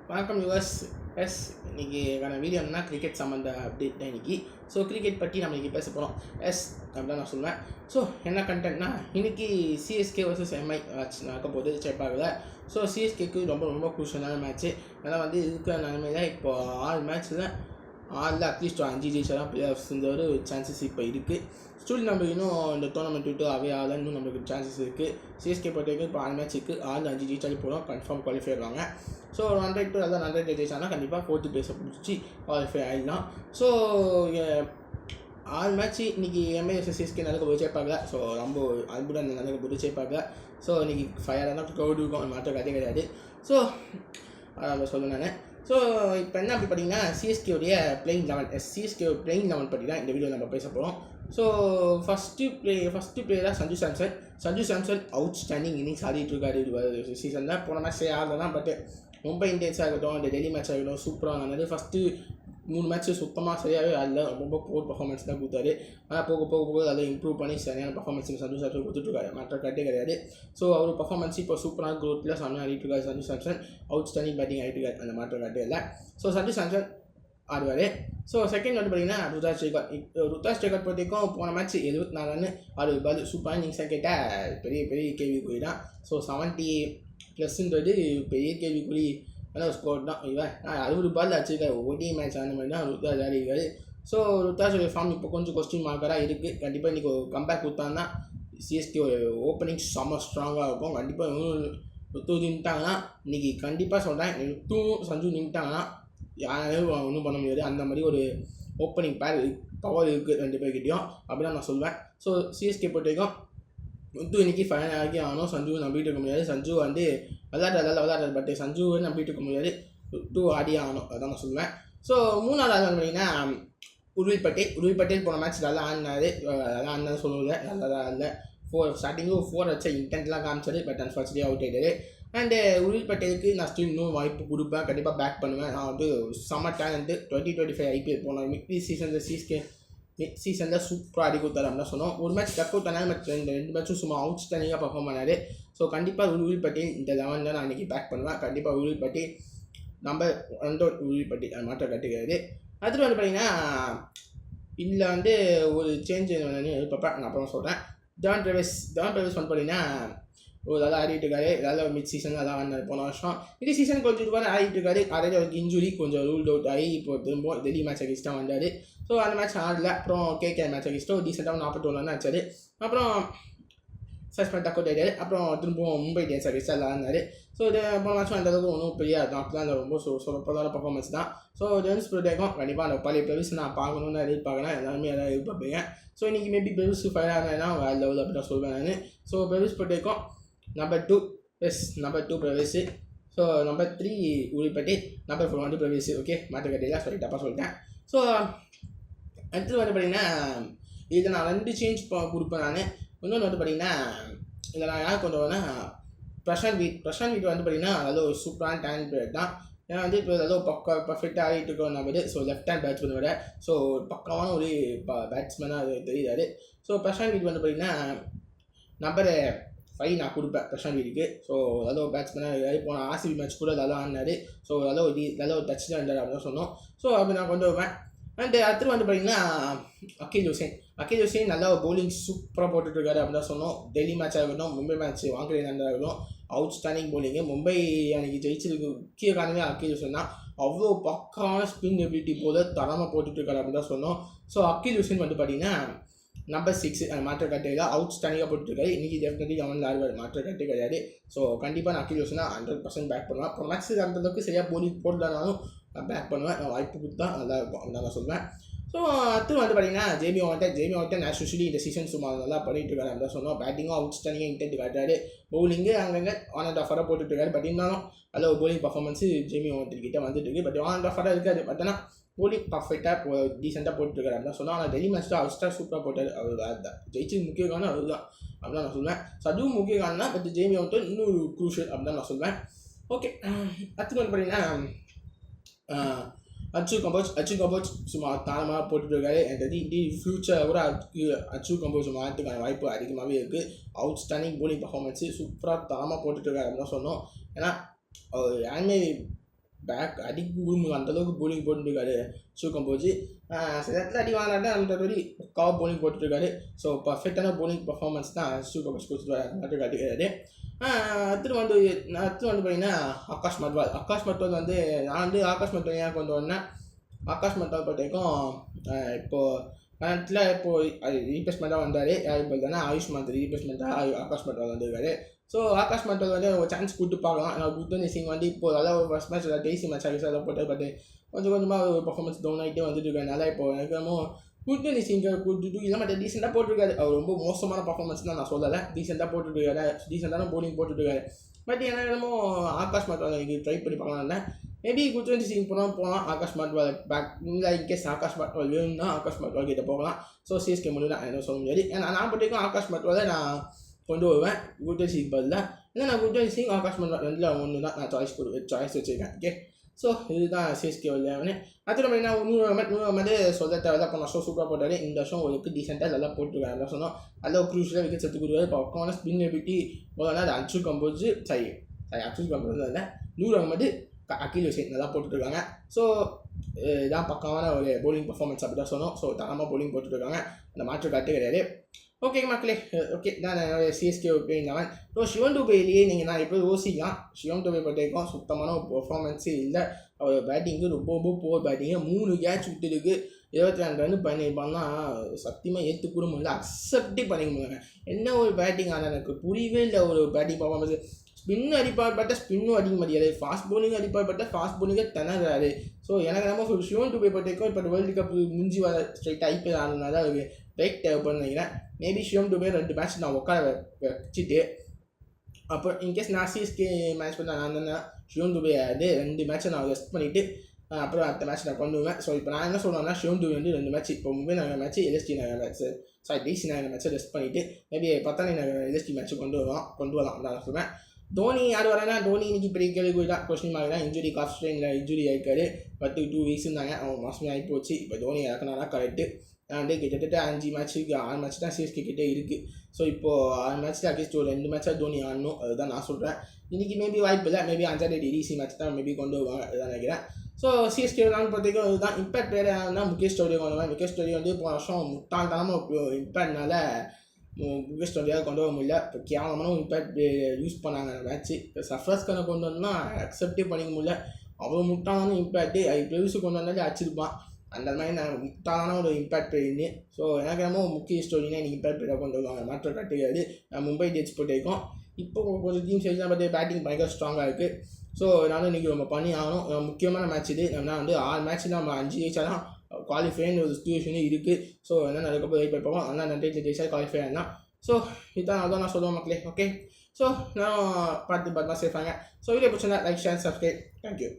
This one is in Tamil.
வணக்கம் யுவர்ஸ். இன்றைக்கிக்கான வீடியோ என்னன்னா கிரிக்கெட் சம்மந்த அப்டேட் தான் இன்றைக்கி. ஸோ கிரிக்கெட் பற்றி நம்ம இன்றைக்கி பேச போகிறோம். அப்படின்னு நான் சொல்லுவேன். ஸோ என்ன கண்டென்ட்னா, இன்றைக்கி சிஎஸ்கே வர்சஸ் எம்ஐ மேட்ச் நடக்க போகுது செப்பாவில். ஸோ சிஎஸ்கேக்கு ரொம்ப ரொம்ப குரூஷியலான மேட்ச்சு. ஏன்னா இருக்கிற நிலைமையில் இப்போ 6 மேட்ச்சில் 6ல் அட்லீஸ்ட் 5 ஜெயிச்சா தான் பிளே ஆஃப்ஸ் ஒரு சான்சஸ் இப்போ இருக்குது. ஸ்டில் நம்ம இன்னும் இந்த டோர்னமெண்ட் விட்டு அவே ஆகல, இன்னும் நம்மளுக்கு சான்சஸ் இருக்குது. சிஎஸ்கே பொறுத்த வரைக்கும் இப்போ 6 மேட்ச் இருக்குது. 6ல் 5 ஜெயிச்சாலே போகிறோம், கன்ஃபார்ம் குவாலிஃபை ஆகிடுவாங்க. ஸோ 100 ஜெயிச்சாங்கன்னா கண்டிப்பாக 4th பிளேஸை பிடிச்சி குவாலிஃபை ஆகிடலாம். ஸோ 6 மேட்ச்சு இன்றைக்கி எம்ஐ வர்சஸ் சிஎஸ்கே நடக்க போது சேர்ப்பாங்க. ஸோ ரொம்ப அற்புதம் நடக்க போது சேர்ப்பாங்க. ஸோ இன்றைக்கி ஃபயராக தான் க்ரௌடு இருக்கும், மாற்ற கதை கிடையாது. ஸோ அதான் சொல்லுவேன் நான். ஸோ இப்போ என்ன அப்படி பார்த்தீங்கன்னா, சிஎஸ்கேவுடைய பிளேயிங் 11 சிஎஸ்கே பிளேயிங் 11 பற்றி தான் இந்த வீடியோ நம்ம பேச போகிறோம். ஸோ ஃபஸ்ட்டு பிளேயராக Sanju Samson out standing innings ஆடிட்டு இருக்காரு சீசனில். போன மேட்ச் ஆடலாம், பட் மும்பை இந்தியன்ஸாக இருக்கட்டும், இந்த டெல்லி மேட்ச் ஆகட்டும் சூப்பராக நடந்தது. ஃபஸ்ட்டு 3 மேட்ச்சு சுத்தமாக சரியாகவே ஆடல, ரொம்ப போர் பர்ஃபார்மன்ஸ் தான் கொடுத்தாரு. ஆனால் போக அதை இம்ப்ரூவ் பண்ணி சரியான பர்ஃபார்மன்ஸ் சஞ்சு சாம்சன் கொடுத்துட்ருக்காரு, மற்ற கட்டே கிடையாது. ஸோ அவர் பர்ஃபார்மன்ஸ் இப்போ சூப்பரான க்ரோத்தில் செம்மையாக ஆடிட்டு இருக்காரு. Sanju Samson out standing batting ஆகிட்டு இருக்காரு, அந்த மாற்ற கட்டே இல்லை. ஸோ சஞ்சு சாம்சன் ஆடுவார். ஸோ செகண்ட் வந்து பார்த்தீங்கன்னா ருத்ராஜ் சேகர் பொறுத்தவரைக்கும் போன மேட்ச் 74 ரன் 6 பால் சூப்பராக இன்னிங்ஸாக கேட்டால் பெரிய கேள்விக்குறி தான். ஸோ 70+ன்றது பெரிய கேள்விக்குறி ஸ்கோர் தான். இவன் 60 பால் அடிச்சிருக்காரு. ஓடி மேட்ச் அந்த மாதிரி தான் ருத்ராஜ் ஆடிருக்காரு. ஸோ ருத்ராஜோடைய ஃபார்ம் இப்போ கொஞ்சம் கொஸ்டின் மார்க்கராக இருக்குது. கண்டிப்பாக இன்றைக்கி ஒரு கம்பேக் கொடுத்தாங்கன்னா சிஎஸ்கே ஓப்பனிங் செம்ம ஸ்ட்ராங்காக இருக்கும். கண்டிப்பாக ருத்து நின்ட்டாங்கன்னா இன்றைக்கி கண்டிப்பாக சொல்கிறேன், ருத்துவும் சஞ்சு நின்ட்டாங்கன்னா யாராலையும் ஒன்றும் பண்ண முடியாது. அந்த மாதிரி ஒரு ஓப்பனிங் பவர் இருக்குது 2 பேர்கிட்டையும், அப்படி தான் நான் சொல்வேன். ஸோ சிஎஸ்கே பொறுத்த வரைக்கும் ருத்து இன்றைக்கி ஃபைனல் ஆகி ஆகணும். சஞ்சுவை நம்பிட்டு இருக்க முடியாது. சஞ்சு வந்து விளையாடுறது பட் சஞ்சுவை நம்பிட்டு இருக்க முடியாது. ருத்து ஆடி ஆகணும், அதான் நான் சொல்லுவேன். ஸோ 3ஆவது ஆள் பார்த்தீங்கன்னா உருவில் பட்டேல் போன மேட்ச் நல்லா ஆடினாரு சொல்லுவேன். நல்லா இல்லை. ஸ்டார்டிங்கும் 4 வச்ச இன்டென்ட்லாம் காமிச்சாரு, பட் அன்ஃபார்ச்சுனேட்லி அவுட் ஆகிட்டாரு. அண்டு உருவில் பட்டேலுக்கு நான் ஸ்டில் இன்னும் வாய்ப்பு கொடுப்பேன், கண்டிப்பாக பேக் பண்ணுவேன். நான் வந்து செம்ம டேலண்ட்டு. 2025 ஐபிஎல் போன மிட் சீசனில் சூப்பராக ஆடி கொடுத்தாரு அப்படின்னு சொன்னோம். ஒரு மேட்ச் டக் அவுட் ஆனால் இந்த 2 மேட்சும் சும்மா அவுட் ஸ்டாண்டிங்காக பர்ஃபார்ம் பண்ணார். ஸோ கண்டிப்பாக உருவில் பட்டேல் இந்த 11 நான் இன்றைக்கி பேக் பண்ணுவேன். கண்டிப்பாக உருவில் பட்டேல் நம்பர் 1 உருவில் பட்டேல் அது மாற்றம் கட்டுக்கிறது. அடுத்து வந்து பார்த்தீங்கன்னா இதில் வந்து ஒரு சேஞ்ச் எதிர்பார்ப்பேன், நான் அப்புறம் சொல்கிறேன். ஜான் ட்ரெவிஸ் வந்து பார்த்தீங்கன்னா ஒரு நல்லா ஆடிட்டு இருக்காரு. நல்லா மிட் சீசன் நல்லா ஆடினார் போன வருஷம். இந்த சீசன் கொஞ்சம் இதுவாக ஆடிட்டு இருக்காரு. காலையில் அவருக்கு இன்ஜுரி கொஞ்சம் ரூல்ட் அவுட் ஆகி இப்போ திரும்ப டெல்லி மேட்ச் அகேன்ஸ்டாக வந்தார். ஸோ அந்த மேட்ச் ஆடல. அப்புறம் கேகே மேட்ச் அகேன்ஸ்டாக டீசெண்டாக 41 ரன் ஆச்சார். அப்புறம் சஸ்பெண்ட் டக் அவுட் ஆகிட்டார். அப்புறம் திரும்பவும் மும்பை இந்தியன்ஸ் அகேன்ஸ்டாக நல்லா ஆடினார். ஸோ இது போன மேட்ச்சும் அந்த அளவுக்கு ஒன்றும் பெரிய தான், அப்போ தான் ரொம்ப சூப்பரான பர்ஃபார்மன்ஸ் தான். ஸோ ஜென்ஸ் ப்ரோடேக்கும் கண்டிப்பாக அந்த பழைய ப்ரெவிஸ் நான் பார்க்கணுன்னு எதிர்பார்க்குறேன். எல்லாருமே எதாவது எதிர்பார்ப்பீங்க. ஸோ இன்றைக்கி மேபி ப்ரெவிஸ் ஃபயர் ஆகினா வேறு லெவலில் அப்படி தான் சொல்வேன் நான். ஸோ ப்ரெவிஸ் ப்ரோடேக்கும் number 2 Brevis. So number 3 Urvil Patel, number 4 வந்து ப்ரெவிஸ். ஓகே, மாற்றுக்கட்டையில் சொல்லி தப்பாக சொல்லிட்டேன். ஸோ அடுத்து வந்து பார்த்தீங்கன்னா இதை நான் 2 சேஞ்ச் கொடுப்பேன் நான். இன்னொன்று வந்து பார்த்தீங்கன்னா இதில் நான் யார் கொண்டு வரேன்னா பிரசாந்த் வீட் வந்து பார்த்தீங்கன்னா அதாவது ஒரு சூப்பரான டேலண்ட் பிளேயர் தான். ஏன்னா வந்து இப்போ ஏதோ பர்ஃபெக்டாக ஆகிட்டு இருக்கோம் நம்ம. ஸோ லெஃப்ட் ஹேண்ட் பேட்ஸ்மேன் விட ஸோ பக்காவான ஒரு பேட்ஸ்மேனாக அது தெரியுறாரு. ஸோ பிரசாந்த் வீட் வந்து பார்த்தீங்கன்னா நம்பர் 5 நான் கொடுப்பேன் பிரசாந்த் வீட்டுக்கு. ஸோ நல்ல ஒரு பேட்ஸ்மேனாக இருக்காரு. போன ஆர்சிபி மேட்ச் கூட நல்லா ஆடினார். ஸோ நல்ல ஒரு டச் தான் இருந்தார் அப்படின்னு சொன்னோம். ஸோ அப்படி நான் கொண்டு வருவேன். அண்ட் அடுத்து வந்து பார்த்தீங்கன்னா அகில் ஹுசேன் நல்லா பவுலிங் சூப்பராக போட்டுட்ருக்காரு அப்படின்னு தான் சொன்னோம். டெல்லி மேட்ச் ஆகட்டும், மும்பை மேட்ச் வாங்கி நடந்தாகட்டும், அவுட் ஸ்டாண்டிங் பவுலிங்கு. மும்பை அன்றைக்கி ஜெயிச்சதுக்கு முக்கிய காரணமே அகில் ஹுசேன் தான். அவ்வளோ பக்கான ஸ்பின் எபிலிட்டி போல தரமாக போட்டுட்ருக்காரு அப்படின்னு தான் சொன்னோம். ஸோ அகில் ஹுசேன் வந்து பார்த்தீங்கன்னா நம்பர் 6 அந்த மாற்ற கட்டையில் அவுட் ஸ்டாண்டிங்காக போட்டுருக்காரு. இன்றைக்கி டெஃபினெட்லி அவனில் ஆடுவார், மாற்ற கட்டே கிடையாது. ஸோ கண்டிப்பாக நான் அகில் ஹுசேனா 100% பேக் பண்ணுவேன். அப்புறம் மேட்ச் அந்தளவுக்கு சரியாக பவுலிங் போடலனாலும் நான் பேக் பண்ணுவேன். நான் வாய்ப்பு கொடுத்தா நல்லா இருக்கும் அப்படின்னு நான் சொல்வேன். ஸோ அடுத்து வந்து பார்த்தீங்கன்னா ஜேமி வாட்டர் நான் யூஸ்வலி இந்த சீசன் சும்மா நல்லா பண்ணிட்டு இருக்காரு அப்படின்னு சொன்னோம். பேட்டிங்கும் அவுட் ஸ்டாண்டிங்காக இன்டென்ட் காட்டுறாரு. பவுலிங்கு அங்கங்கே 1.5 போட்டுட்டு இருக்காரு. பட் இருந்தாலும் நல்ல ஒரு பவுலிங் பர்ஃபார்மன்ஸு ஜேமி வாட்டர் கிட்டே வந்துட்டு இருக்கு. பட் 1.5 இருக்காது. பட் ஆனால் பவுலிங் பர்ஃபெக்டாக டீசெண்டாக போட்டுருக்காரு அப்படின்னு சொன்னால். ஆனால் டெல்லி மேட்ச் தான் அவுஸ்டாக சூப்பராக போட்டார். அவர் அதுதான் ஜெயிச்சு முக்கிய காரணம் அவர் தான் அப்படின்னு நான் சொல்லுவேன். அதுவும் முக்கிய காரணம் தான். பட் ஜேமி வாட்டர் இன்னும் க்ரூஷியல் அப்படின்னு நான் சொல்வேன். ஓகே, அடுத்து வந்து பார்த்தீங்கன்னா அச்சு கம்போஸ் சும்மா தானமாக போட்டுருக்காரு. எனக்கு இன்டி ஃப்யூச்சர் கூட அச்சு கம்போஸ் மாறதுக்கான வாய்ப்பு அதிகமாகவே இருக்குது. அவுட் ஸ்டாண்டிங் பவுலிங் பர்ஃபார்மன்ஸு சூப்பராக தரமாக போட்டுட்ருக்காரு அப்படின்னு சொன்னோம். ஏன்னா யாருமே பேக் அடிக்கு உருமுங்க அந்தளவுக்கு போலிங் போட்டுருக்காரு ஷூக்கம் போச்சு. சில இடத்துல அடி வாங்கினாட்டா அந்த பக்காவாக போலிங் போட்டுருக்காரு. ஸோ பர்ஃபெக்டான போலிங் பர்ஃபார்மன்ஸ் தான் ஷூக்கம் கொடுத்துட்டு காட்டிக்கிறாரு. அடுத்து வந்து பார்த்தீங்கன்னா ஆகாஷ் மட்வால் வந்து நான் வந்து ஆகாஷ் மட்வால் ஏன் கொண்டு வந்தேன், ஆகாஷ் மட்வால் பொறுத்தவரைக்கும் இப்போது கரண்ட்டில் இப்போது ரீப்ளேஸ்மெண்ட்டாக வந்தார். யார் இப்போ தானே ஆயுஷ்மான் ரீப்ளேஸ்மெண்ட்டாக ஆகாஷ் மட்வால் வந்துருக்காரு. ஸோ ஆகாஷ் மட்வால் வந்து ஒரு சான்ஸ் கொடுத்து பார்க்கலாம். குர்தீப் சிங் வந்து இப்போ அதாவது ஒரு ஃபஸ்ட் மேட்ச் டெய்ஸி மேட்ச் ஆகிடுச்சு, அதை போட்டு பட் கொஞ்சம் கொஞ்சமாக ஒரு பர்ஃபார்மன்ஸ் டவுன் ஆகிட்டே வந்துட்டு இருக்கனால இப்போ எனக்கு குர்தீப் சிங்கை கொடுத்துட்டு இல்லாமல் டீசெண்டாக போட்டிருக்காரு. அவர் ரொம்ப மோசமான பர்ஃபார்மன்ஸ் தான் நான் சொல்லலை, டீசெண்டாக போட்டுருக்காரு, டீசெண்டான போலிங் போட்டுருக்காரு. பட் எனக்கு ஆகாஷ் மட்வால் எனக்கு ட்ரை பண்ணி பார்க்கலாம்ல. மேபி குர்தீப் சிங் போகலாம், ஆகாஷ் மட்வால் பேக் இல்லை இன்கேஸ் ஆகாஷ் மட்வால் வேணும்னா ஆகாஷ் மட்வால் கிட்ட போகலாம். ஸோ சிஎஸ்கே முடியும் தான் என்ன சொல்ல முடியாது. ஏன்னா நான் போட்டிருக்கோம் ஆகாஷ் மட்வாலை நான் கொண்டு வருவேன் குர்தீப் சிங் பதில். ஏன்னா நான் குர்தீப் சிங் ஆகாஷ் மட்வால் ரெண்டில் ஒன்று தான் நான் சாய்ஸ் வச்சுருக்கேன். ஓகே, ஸோ இதுதான் சிஎஸ்கே விளையாடுன்னு. அது நம்ம என்ன நூறு சொல்ல தேவை. போன வருஷம் சூப்பராக போட்டார், இந்த வருஷம் ஒரு டீசெண்டாக நல்லா போட்டுருக்காரு. நல்லா சொன்னோம், நல்ல க்ரூஷியலாக விக்கெட் எடுத்து கொடுக்குறாரு. பக்கமான ஸ்பின் எபிலிட்டி போதனா அது அக்ஷுல் கம்போஸ் அக்ஷுல் கம்போஸ் இல்லை நூறு அகமது அகில் ஹுசைன் நல்லா போட்டுருக்காங்க. ஸோ இதான் பக்கமான ஒரு போலிங் பர்ஃபார்மன்ஸ் அப்படி தான் சொன்னோம். ஸோ தரமாக போலிங் போட்டுருக்காங்க, அந்த மாற்று காட்டு கிடையாது. ஓகே மக்களே, ஓகே தான் என்னோடய சிஎஸ்கே ஒப்பீனியன். ஸோ சிவன் துபையிலேயே நீங்கள் நான் இப்போ யோசிக்கலாம், சிவன் துபை பற்றிக்கும் சுத்தமான ஒரு பர்ஃபார்மன்ஸே இல்லை. அவர் பேட்டிங்கு ரொம்ப போர் பேட்டிங்கு, 3 கேட்ச் விட்டுருக்கு, 22 ரன் பண்ணியிருப்பான்னா சத்தியமாக ஏற்றுக்கூட முடியல, அக்செப்டே பண்ணிக்க முடியல. என்ன ஒரு பேட்டிங் ஆனால் எனக்கு புரியவே இல்லை. ஒரு பேட்டிங் பர்ஃபார்மன்ஸ் ஸ்பின்னு அடிப்பார் பட்ட ஸ்பின்னும் அடிக்க முடியாது, ஃபாஸ்ட் பவுலிங் அடிப்பார் பட்ட ஃபாஸ்ட் பவுலிங்கே திணறாரு. ஸோ எனக்கு நம்ம சிவன் துபை பற்றிக்கும் இப்போ வேர்ல்டு கப் முடிஞ்சு வர ஸ்ட்ரைட் ஐபிஎல் ஆனதுனால அவருக்கு பிரேக் தேவைப்படுன்னு நினைக்கிறேன். மேபி சிவன் துபை 2 மேட்ச் நான் உட்கார வச்சுட்டு அப்புறம் இன்கேஸ் நான் சிஎஸ்கே மேட்ச் பண்ண நான் இருந்தேன்னா சிவன் துபை 2 மேட்ச்சை நான் ரெஸ்ட் பண்ணிவிட்டு அப்புறம் அடுத்த மேட்ச் நான் கொண்டு வருவேன். ஸோ இப்போ நான் என்ன சொல்கிறேன்னா சிவன் துபை வந்து 2 மேட்ச், இப்போ மும்பை நகர் மேட்ச், எல்எஸ்டி நகர் மேட்ச், டிசி நகர் மேட்ச்சை ரெஸ்ட் பண்ணிவிட்டு மேபி பத்தானி நகர் எல்எஸ்டி மேட்ச்சு கொண்டு வரலாம் நான் சொல்லுவேன். தோனி யார் வரேன்னா தோனி இன்னைக்கு பெரிய கேள்வி தான், கொஸ்டின் மார்க் தான். இன்ஜுரி காஃப் ஸ்ட்ரெயினில் இன்ஜுரி ஆகிருக்காரு, 2 வீக்ஸ் இருந்தாங்க, அவங்க மாசமே ஆகி போச்சு. இப்போ தோனி இறக்குனாரா கரெக்டு. வந்து கிட்டத்தட்ட 5 மேட்ச்சுக்கு 6 மேட்ச் தான் சிஎஸ்கே கிட்டே இருக்குது. ஸோ இப்போது 6 மேட்ச்சில் அட்லீஸ்ட் ஒரு 2 மேட்சாக தோனி ஆடணும், அதுதான் நான் சொல்கிறேன். இன்றைக்கி மேபி வாய்ப்பு இல்லை, மேபி 5ஆம் தேதி டிசி மேட்ச் தான் மேபி கொண்டு வருவாங்க, அதுதான் நினைக்கிறேன். ஸோ சிஎஸ்கே விளாண்டு பார்த்தீங்கன்னா இதுதான் இம்பேக்ட் வேறு யாருன்னா முகேஷ் சௌத்ரி கொண்டு வருவாங்க. முகேஷ் சௌத்ரி வந்து போன வருஷம் முட்டாள்தனமாக இம்பேக்ட்னால முகேஷ் சௌத்ரியால் கொண்டு வர முடியல. இப்போ கேவலமான இம்பேக்ட் யூஸ் பண்ணாங்க அந்த மேட்ச்சு. இப்போ சர்ஃப்ராஸ் கானை கொண்டு வந்தோம்னா அக்செப்டே பண்ணிக்க முடியல, அவ்வளோ முட்டாளான இம்பேக்ட்டு. அது ப்ரெவிஸு கொண்டு வந்தாலே அடிச்சிருப்பான், அந்த மாதிரி நான் முட்டாளான ஒரு இம்பேக்ட் பிளேயர்னு. ஸோ எனக்கு நம்ம முக்கிய ஸ்டோரினா எனக்கு இம்பேக்ட் பிளேயராக கொண்டு வருவாங்க, மாற்ற கட்டுக்காது. நான் மும்பை இந்தியன்ஸ் போட்டிருக்கோம். இப்போ கொஞ்சம் டீம் சைட்லாம் பார்த்து பேட்டிங் பயங்கர ஸ்ட்ராங்காக இருக்குது. ஸோ என்னால் இன்றைக்கி நம்ம பண்ணி ஆகணும். முக்கியமான மேட்ச் இது. நம்ம வந்து 6 மேட்ச் நம்ம 5 ஜெயிச்சா தான் குவாலிஃபைன்னு ஒரு சிச்சுவேஷனே இருக்குது. ஸோ என்ன அதுக்கப்புறம் வெயிட் பார்ப்போம். ஆனால் 2 ஜெயிச்சா குவாலிஃபை ஆனால். ஸோ இதான் அதான் நான் சொல்லுவேன் மக்களே. ஓகே, ஸோ நான் பார்த்து சேஃபாங்க. ஸோ வீடியோ பிடிச்சிருந்தா லைக், ஷேர், சப்ஸ்கிரைப். தேங்க்யூ.